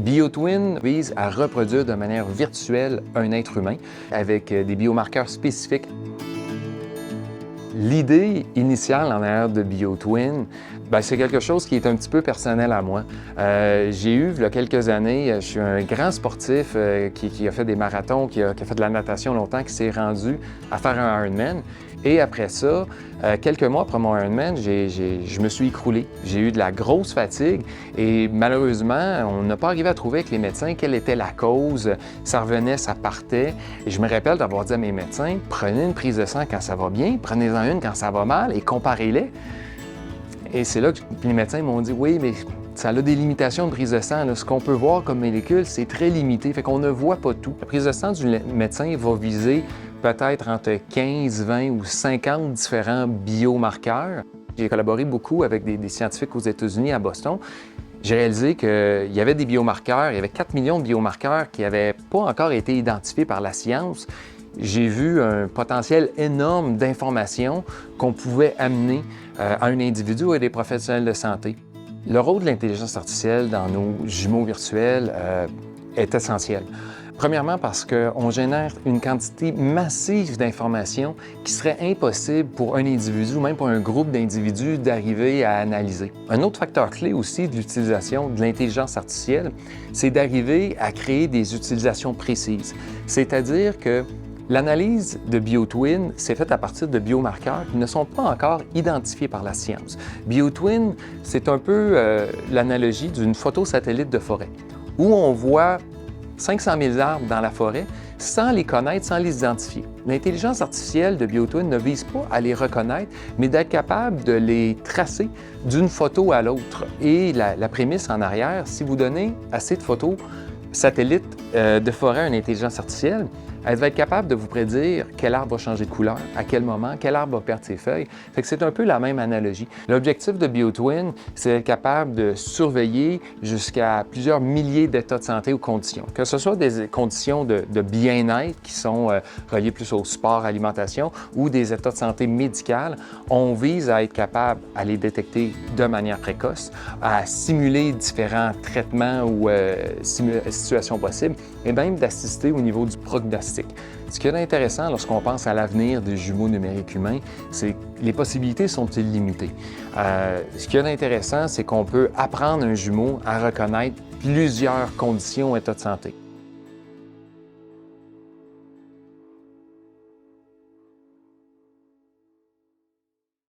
BioTwin vise à reproduire de manière virtuelle un être humain avec des biomarqueurs spécifiques. L'idée initiale en arrière de BioTwin, c'est quelque chose qui est un petit peu personnel à moi. J'ai eu, il y a quelques années, je suis un grand sportif qui a fait des marathons, qui a fait de la natation longtemps, qui s'est rendu à faire un Ironman. Et après ça, quelques mois après mon Ironman, je me suis écroulé. J'ai eu de la grosse fatigue et malheureusement, on n'a pas arrivé à trouver avec les médecins quelle était la cause. Ça revenait, ça partait. Et je me rappelle d'avoir dit à mes médecins, prenez une prise de sang quand ça va bien, prenez-en une quand ça va mal et comparez-les. Et c'est là que les médecins m'ont dit, oui, mais ça a des limitations de prise de sang. Là. Ce qu'on peut voir comme molécule, c'est très limité, fait qu'on ne voit pas tout. La prise de sang du médecin va viser peut-être entre 15, 20 ou 50 différents biomarqueurs. J'ai collaboré beaucoup avec des scientifiques aux États-Unis, à Boston. J'ai réalisé qu'il y avait des biomarqueurs, il y avait 4 millions de biomarqueurs qui n'avaient pas encore été identifiés par la science. J'ai vu un potentiel énorme d'informations qu'on pouvait amener à un individu ou à des professionnels de santé. Le rôle de l'intelligence artificielle dans nos jumeaux virtuels est essentiel. Premièrement parce qu'on génère une quantité massive d'informations qui serait impossible pour un individu ou même pour un groupe d'individus d'arriver à analyser. Un autre facteur clé aussi de l'utilisation de l'intelligence artificielle, c'est d'arriver à créer des utilisations précises. C'est-à-dire que l'analyse de BioTwin s'est faite à partir de biomarqueurs qui ne sont pas encore identifiés par la science. BioTwin, c'est un peu l'analogie d'une photo satellite de forêt, où on voit 500 000 arbres dans la forêt sans les connaître, sans les identifier. L'intelligence artificielle de BioTwin ne vise pas à les reconnaître, mais d'être capable de les tracer d'une photo à l'autre. Et la prémisse en arrière, si vous donnez assez de photos satellites de forêt à une intelligence artificielle, elle va être capable de vous prédire quel arbre va changer de couleur, à quel moment, quel arbre va perdre ses feuilles. Fait que c'est un peu la même analogie. L'objectif de BioTwin, c'est d'être capable de surveiller jusqu'à plusieurs milliers d'états de santé ou conditions. Que ce soit des conditions de bien-être qui sont reliées plus au sport, alimentation, ou des états de santé médicales, on vise à être capable à les détecter de manière précoce, à simuler différents traitements ou situations possibles, et même d'assister au niveau du prognostic. Ce qui est intéressant lorsqu'on pense à l'avenir des jumeaux numériques humains, c'est que les possibilités sont illimitées. Ce qui est intéressant, c'est qu'on peut apprendre un jumeau à reconnaître plusieurs conditions et états de santé.